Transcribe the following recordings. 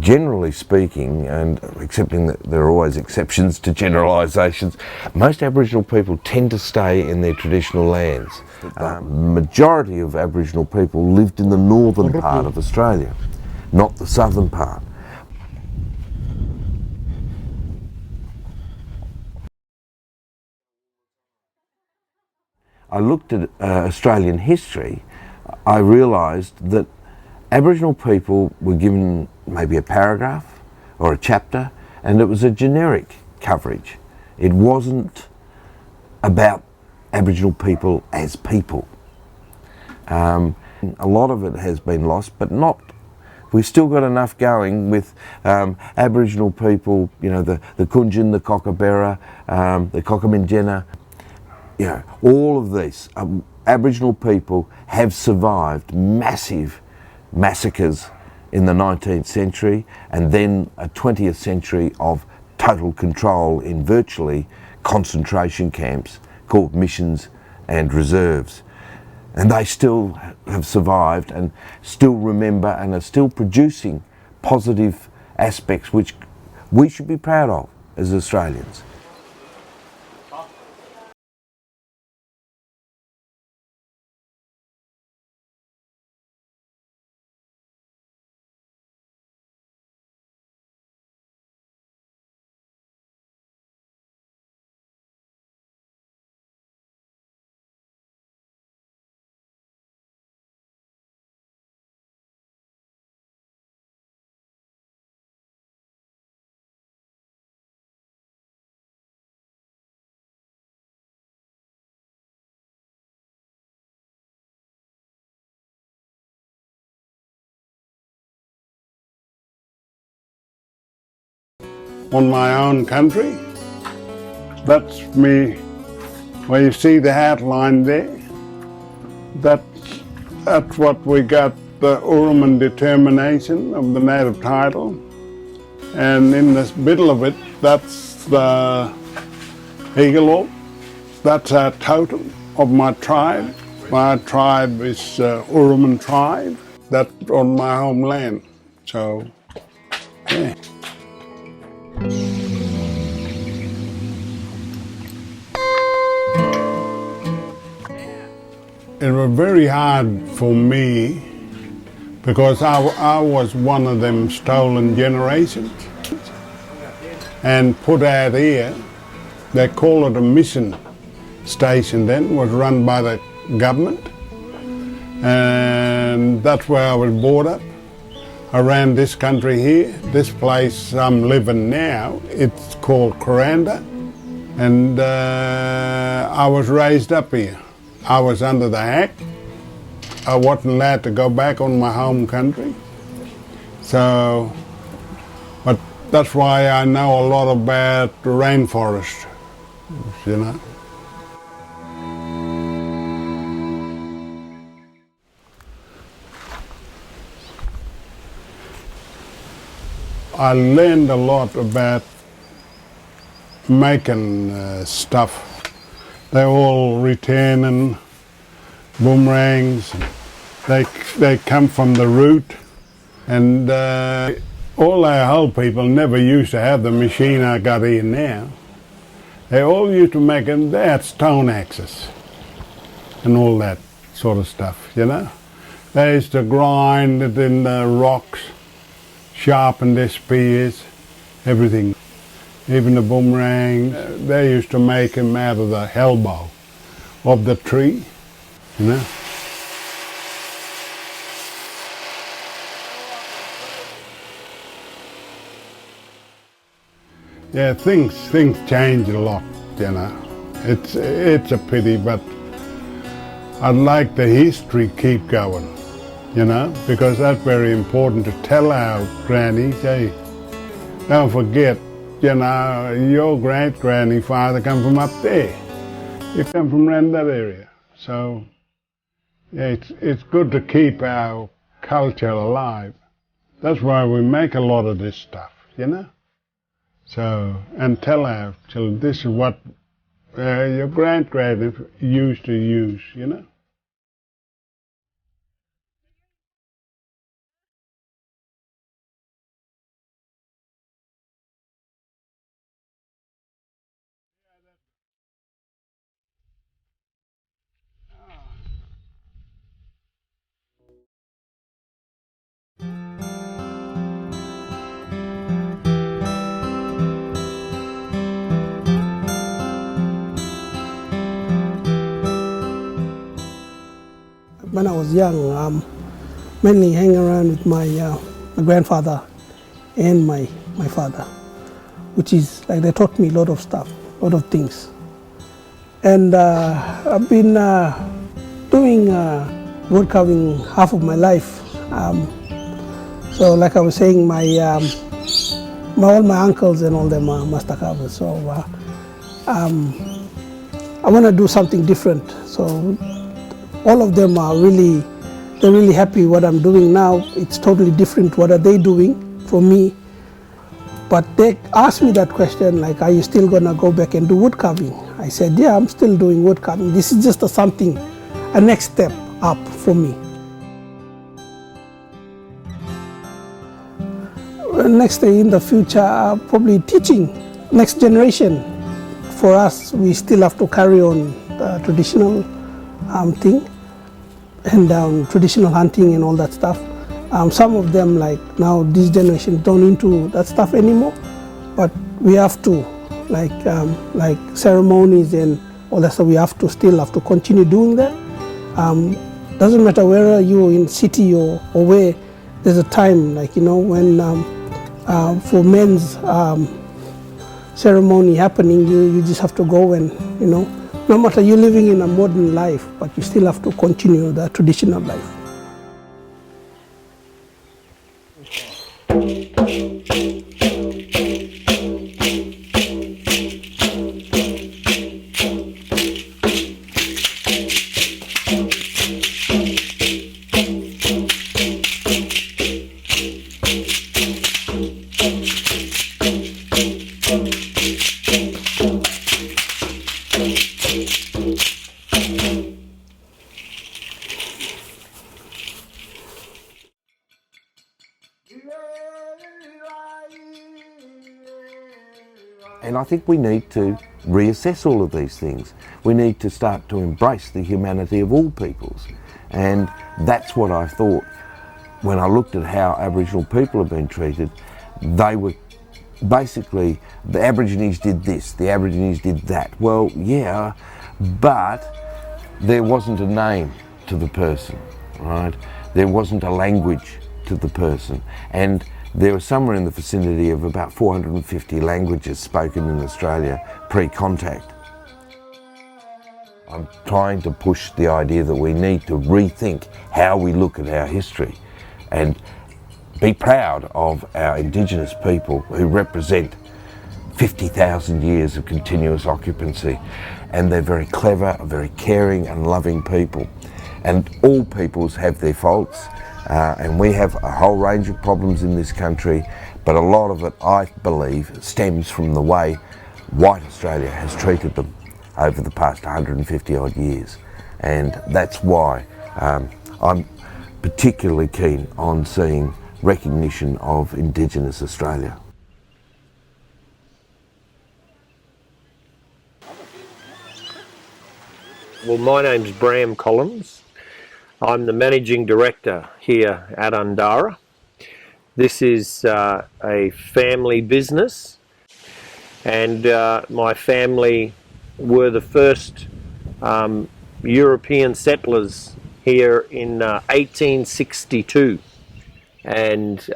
Generally speaking, and accepting that there are always exceptions to generalisations, most Aboriginal people tend to stay in their traditional lands. The majority of Aboriginal people lived in the northern part of Australia, not the southern part. I looked at Australian history. I realised that Aboriginal people were given maybe a paragraph or a chapter, and it was a generic coverage. It wasn't about Aboriginal people as people. A lot of it has been lost, but not. We've still got enough going with Aboriginal people, you know, the Kunjin, the Cockaberra, the Cockamingena, you know, all of these Aboriginal people have survived massive massacres in the 19th century, and then a 20th century of total control in virtually concentration camps called missions and reserves. And they still have survived and still remember and are still producing positive aspects which we should be proud of as Australians. On my own country, that's me, where you see the outline there, that's what we got, the Uruman determination of the native title, and in the middle of it, that's the Eagle, that's our totem of my tribe. My tribe is Uruman tribe, that's on my homeland, so yeah. It was very hard for me because I was one of them stolen generations and put out here. They call it a mission station then, was run by the government, and that's where I was brought up. Around this country here, this place I'm living now, it's called Kuranda, and I was raised up here. I was under the Act. I wasn't allowed to go back on my home country. So, but that's why I know a lot about the rainforest, you know. I learned a lot about making stuff. They're all returning boomerangs. They come from the root, and all our old people never used to have the machine I got here now. They all used to make them. They had stone axes and all that sort of stuff, you know. They used to grind it in the rocks, sharpen their spears, everything. Even the boomerang, they used to make them out of the elbow of the tree, you know. Yeah, things change a lot, you know. It's a pity, but I'd like the history keep going, you know, because that's very important to tell our grannies, hey, don't forget, you know, your great-granny father come from up there. You come from around that area. So, yeah, it's good to keep our culture alive. That's why we make a lot of this stuff, you know. So, and tell our children, this is what your great-granny used to use, you know. When I was young, mainly hang around with my grandfather and my father, which is like they taught me a lot of stuff, a lot of things. And I've been doing woodcarving half of my life. So like I was saying, all my uncles and all them are master carvers. So I want to do something different. So all of them are they're really happy what I'm doing now. It's totally different. What are they doing from me? But they asked me that question, like, are you still gonna go back and do wood carving? I said, yeah, I'm still doing wood carving. This is just a next step up for me. Next day in the future, probably teaching next generation. For us, we still have to carry on the traditional thing and traditional hunting and all that stuff. Some of them, like now, this generation don't into that stuff anymore. But we have to, like ceremonies and all that stuff. We still have to continue doing that. Doesn't matter where you in city or where. There's a time, like, you know, when for men's ceremony happening, you just have to go and, you know, no matter you're living in a modern life, but you still have to continue the traditional life. And I think we need to reassess all of these things. We need to start to embrace the humanity of all peoples. And that's what I thought when I looked at how Aboriginal people have been treated. They were basically, the Aborigines did this, the Aborigines did that. Well, yeah, but there wasn't a name to the person, right? There wasn't a language to the person. And there was somewhere in the vicinity of about 450 languages spoken in Australia pre-contact. I'm trying to push the idea that we need to rethink how we look at our history and be proud of our Indigenous people who represent 50,000 years of continuous occupancy. And they're very clever, very caring and loving people. And all peoples have their faults. And we have a whole range of problems in this country, but a lot of it, I believe, stems from the way white Australia has treated them over the past 150 odd years. And that's why I'm particularly keen on seeing recognition of Indigenous Australia. Well, my name's Bram Collins. I'm the Managing Director here at Undara. This is a family business, and my family were the first European settlers here in 1862. And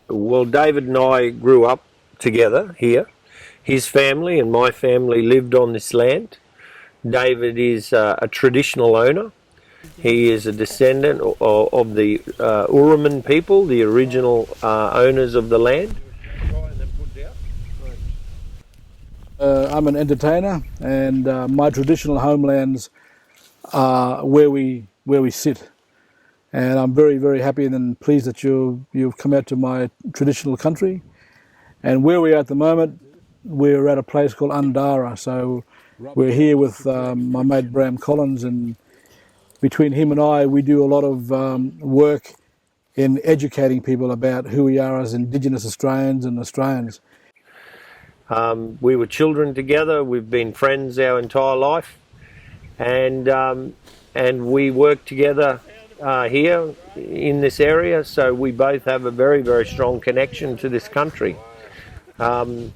well, David and I grew up together here. His family and my family lived on this land. David is a traditional owner. He is a descendant of the Uruman people, the original owners of the land. I'm an entertainer, and my traditional homelands are where we sit. And I'm very, very happy and pleased that you've come out to my traditional country. And where we are at the moment, we're at a place called Undara. So we're here with my mate Bram Collins, and between him and I, we do a lot of work in educating people about who we are as Indigenous Australians and Australians. We were children together. We've been friends our entire life, and we work together here in this area. So we both have a very, very strong connection to this country. You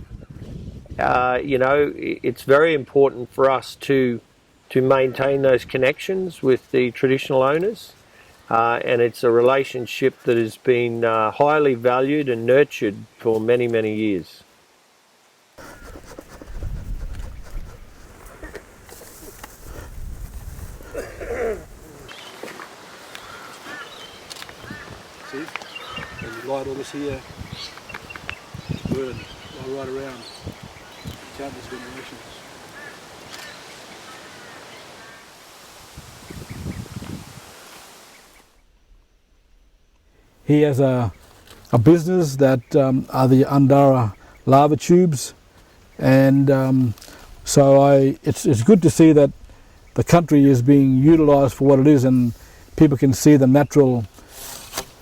know, it's very important for us to maintain those connections with the traditional owners, and it's a relationship that has been highly valued and nurtured for many, many years. See? And you light all this here, burn right around, countless generations. He has a business that are the Undara lava tubes, and so it's good to see that the country is being utilised for what it is, and people can see the natural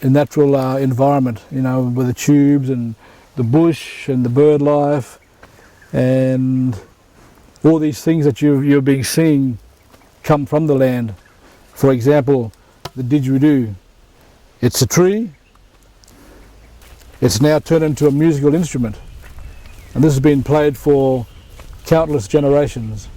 environment, you know, with the tubes and the bush and the bird life and all these things that you're being seeing come from the land. For example, the didgeridoo. It's a tree. It's now turned into a musical instrument, and this has been played for countless generations.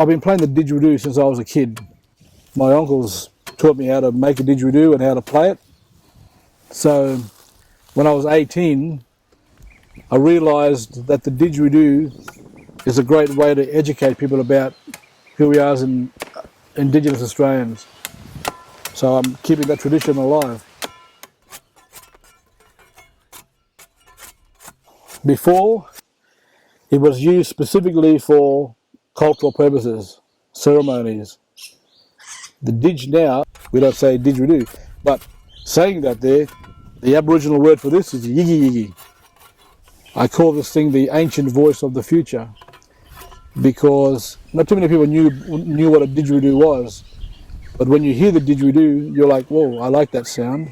I've been playing the didgeridoo since I was a kid. My uncles taught me how to make a didgeridoo and how to play it. So when I was 18, I realised that the didgeridoo is a great way to educate people about who we are as Indigenous Australians. So I'm keeping that tradition alive. Before, it was used specifically for cultural purposes, ceremonies. The didge now, we don't say didgeridoo, but saying that there, the Aboriginal word for this is yiggy yiggy. I call this thing the ancient voice of the future, because not too many people knew what a didgeridoo was, but when you hear the didgeridoo, you're like, whoa, I like that sound.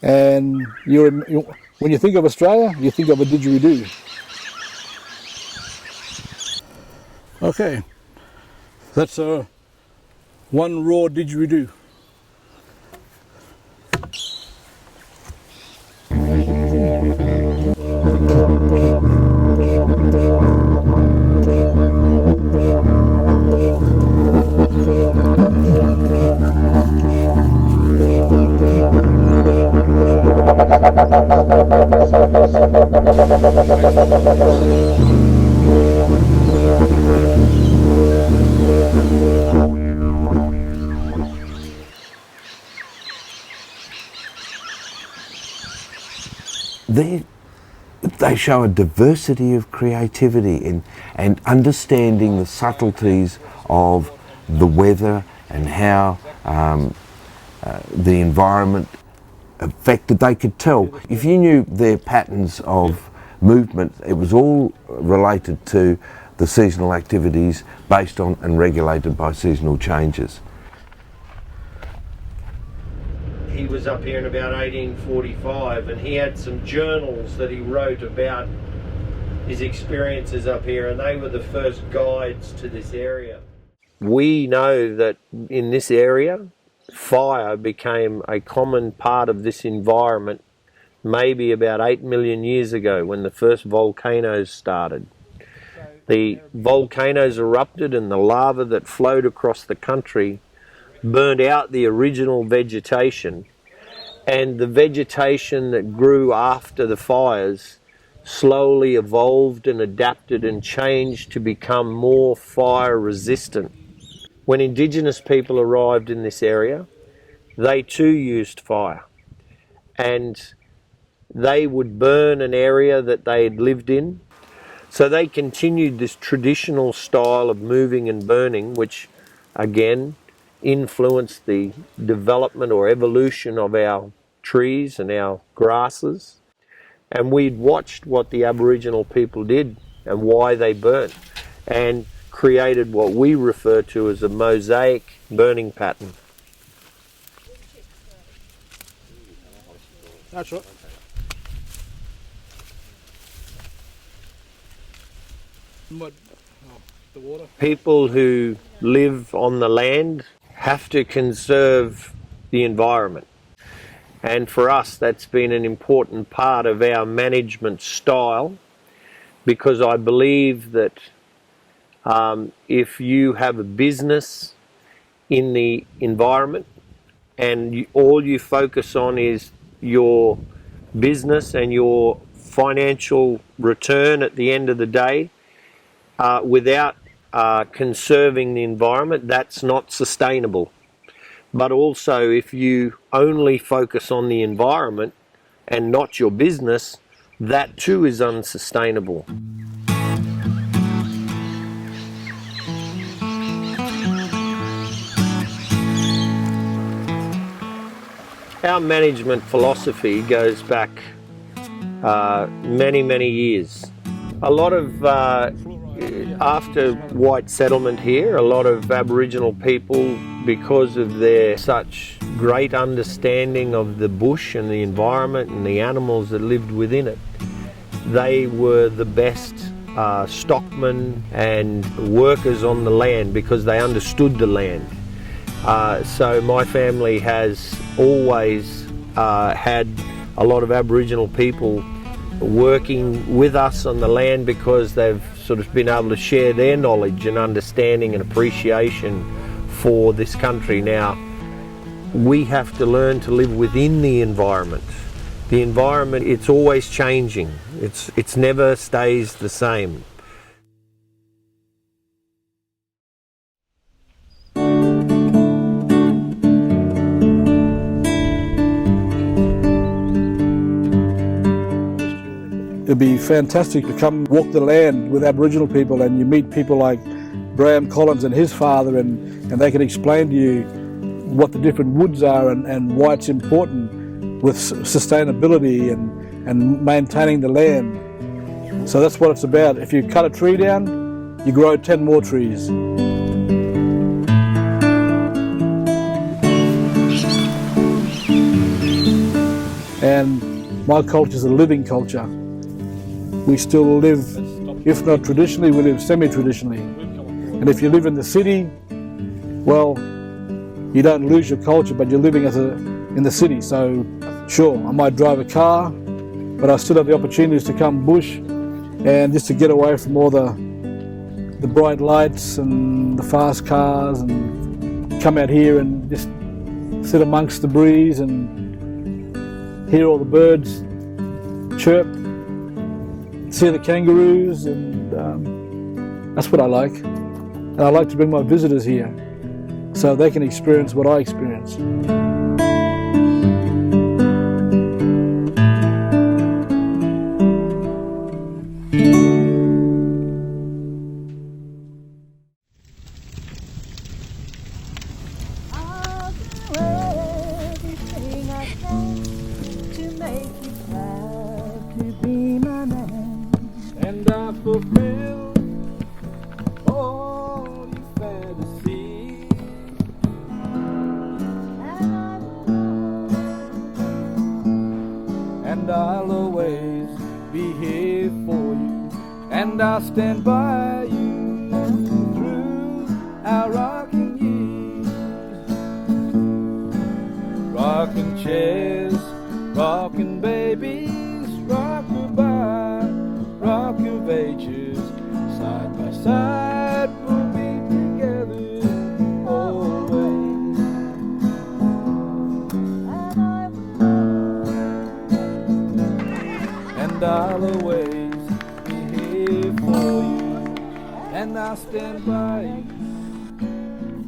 And when you think of Australia, you think of a didgeridoo. Okay, that's one raw didgeridoo. They show a diversity of creativity and understanding the subtleties of the weather and how the environment affected. They could tell. If you knew their patterns of movement, it was all related to the seasonal activities based on and regulated by seasonal changes. He was up here in about 1845, and he had some journals that he wrote about his experiences up here, and they were the first guides to this area. We know that in this area, fire became a common part of this environment maybe about 8 million years ago when the first volcanoes started. The volcanoes erupted and the lava that flowed across the country burned out the original vegetation, and the vegetation that grew after the fires slowly evolved and adapted and changed to become more fire resistant. When Indigenous people arrived in this area, they too used fire, and they would burn an area that they had lived in. So they continued this traditional style of moving and burning, which again influenced the development or evolution of our trees and our grasses. And we'd watched what the Aboriginal people did and why they burnt, and created what we refer to as a mosaic burning pattern. That's right. What? Oh, the water. People who live on the land have to conserve the environment. And for us, that's been an important part of our management style, because I believe that if you have a business in the environment and all you focus on is your business and your financial return at the end of the day, without conserving the environment, that's not sustainable. But also, if you only focus on the environment and not your business, that too is unsustainable. Our management philosophy goes back many, many years. A lot of, after white settlement here, a lot of Aboriginal people, because of their such great understanding of the bush and the environment and the animals that lived within it, they were the best stockmen and workers on the land because they understood the land. So my family has always had a lot of Aboriginal people working with us on the land because they've sort of been able to share their knowledge and understanding and appreciation for this country. Now, we have to learn to live within the environment. The environment, it's always changing. It's never stays the same. It'd be fantastic to come walk the land with Aboriginal people, and you meet people like Graham Collins and his father, and they can explain to you what the different woods are and why it's important with sustainability and maintaining the land. So that's what it's about. If you cut a tree down, you grow 10 more trees. And my culture is a living culture. We still live, if not traditionally, we live semi-traditionally. And if you live in the city, well, you don't lose your culture, but you're living in the city. So sure, I might drive a car, but I still have the opportunities to come bush and just to get away from all the bright lights and the fast cars, and come out here and just sit amongst the breeze and hear all the birds chirp, see the kangaroos, and that's what I like. And I like to bring my visitors here so they can experience what I experience. fulfill all your fantasies. And I'll always be here for you, and I'll stand by you through our rocking years. Rocking chairs, rocking babies, rock-a-bye, rock of ages, side by side we'll be together always. And I'll always be here for you, and I'll stand by you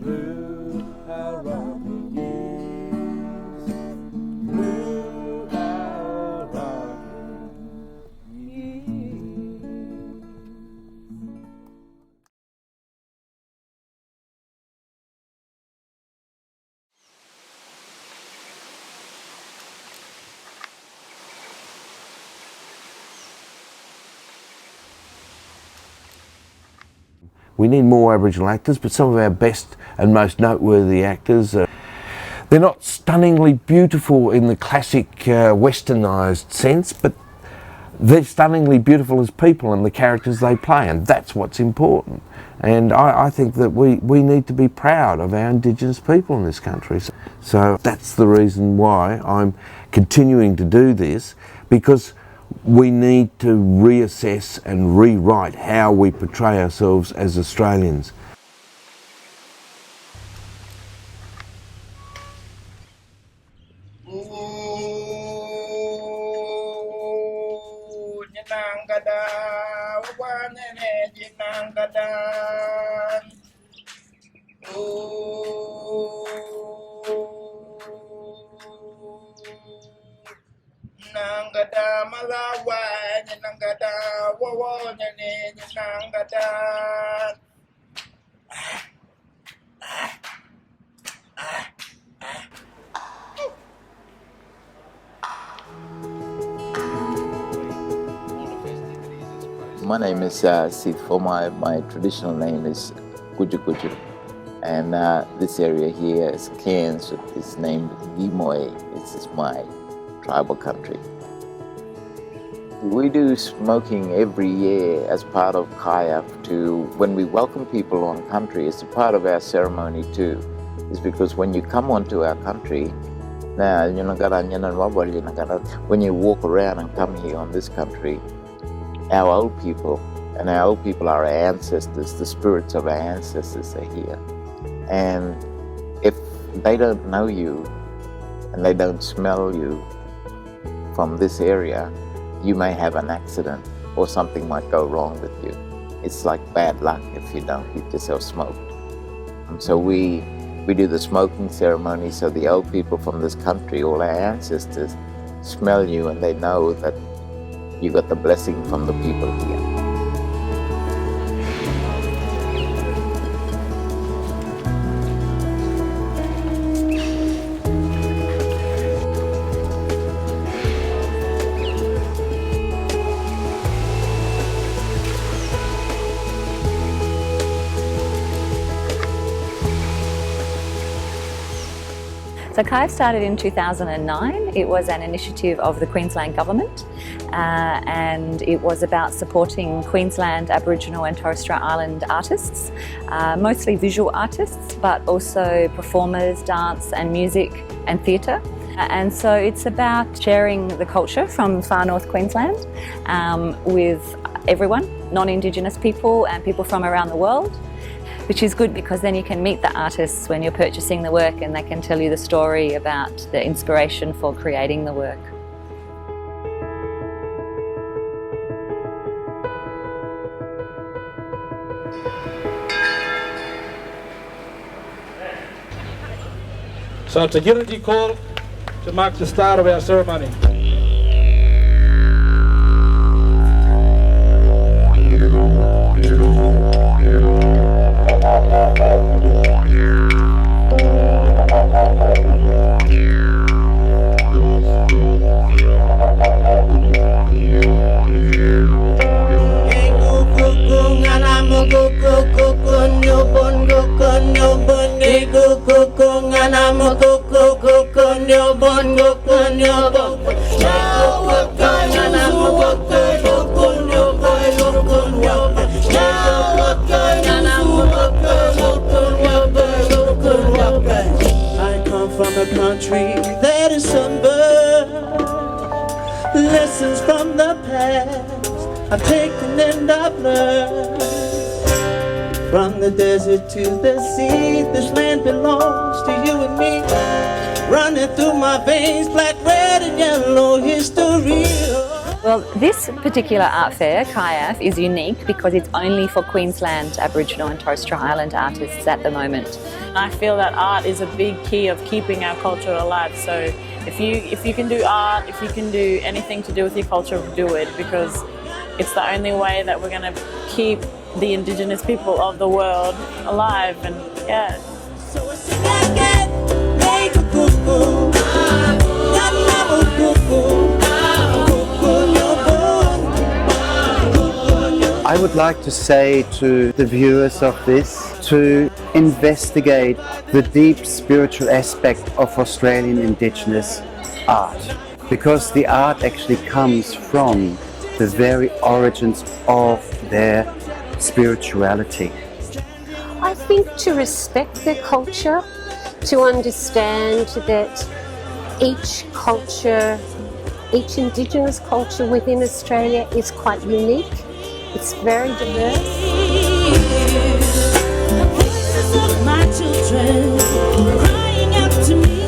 through our rocking years, through our rocking years. We need more Aboriginal actors, but some of our best and most noteworthy actors, they're not stunningly beautiful in the classic westernised sense, but they're stunningly beautiful as people and the characters they play, and that's what's important. And I think that we need to be proud of our Indigenous people in this country. So that's the reason why I'm continuing to do this, because we need to reassess and rewrite how we portray ourselves as Australians. Nangada malawa, nangada wawa, nangada. My name is Sifo. My traditional name is Kuju Kuju. And this area here is Cairns, it's named Gimoy. This is my tribal country. We do smoking every year as part of CIAF when we welcome people on country. It's a part of our ceremony too. It's because when you come onto our country, when you walk around and come here on this country, our old people, and our old people are our ancestors, the spirits of our ancestors are here. And if they don't know you and they don't smell you from this area, you may have an accident or something might go wrong with you. It's like bad luck if you don't get yourself smoked. And so we do the smoking ceremony so the old people from this country, all our ancestors, smell you and they know that you got the blessing from the people here. So CIAF started in 2009. It was an initiative of the Queensland Government and it was about supporting Queensland Aboriginal and Torres Strait Island artists, mostly visual artists, but also performers, dance and music and theatre. And so it's about sharing the culture from far north Queensland with everyone, non-Indigenous people and people from around the world, which is good because then you can meet the artists when you're purchasing the work and they can tell you the story about the inspiration for creating the work. So it's a unity call to mark the start of our ceremony. Engu Lessons from the past I've taken and I've learned. From the desert to the sea, this land belongs to you and me. Running through my veins, black, red and yellow history. Well, this particular art fair, CIAF, is unique because it's only for Queensland, Aboriginal and Torres Strait Island artists at the moment. I feel that art is a big key of keeping our culture alive. So if you can do art, if you can do anything to do with your culture, do it, because it's the only way that we're going to keep the Indigenous people of the world alive. And yeah. I would like to say to the viewers of this to investigate the deep spiritual aspect of Australian Indigenous art, because the art actually comes from the very origins of their spirituality. I think to respect their culture, to understand that each culture, each Indigenous culture within Australia is quite unique. It's very diverse. Voices of my children crying out to me,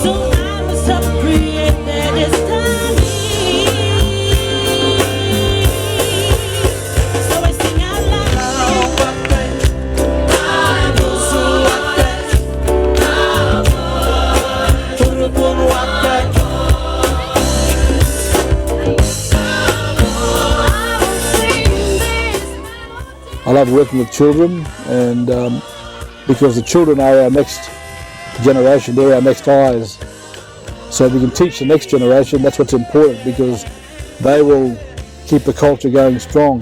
so I must appropriate that it's time. So I sing out I love working with children, and because the children are our next generation, they're our next eyes. So if we can teach the next generation, that's what's important, because they will keep the culture going strong.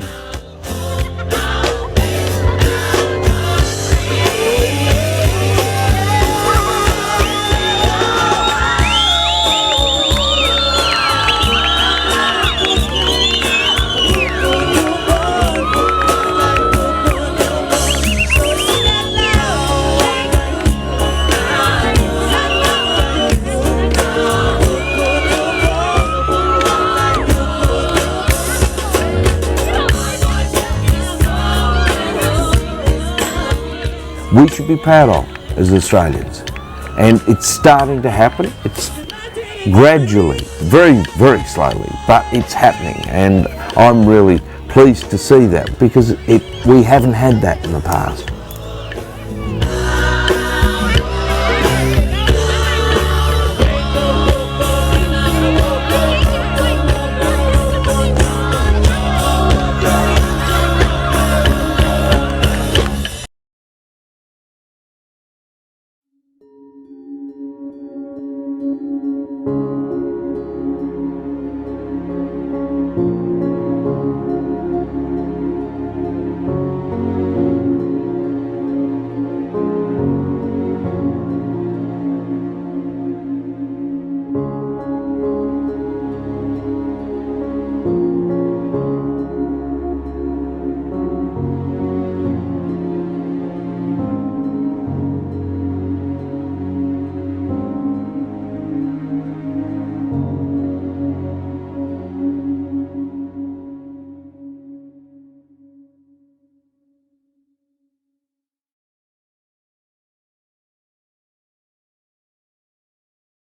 We should be proud of as Australians, and it's starting to happen. It's gradually, very, very slowly, but it's happening, and I'm really pleased to see that, because we haven't had that in the past.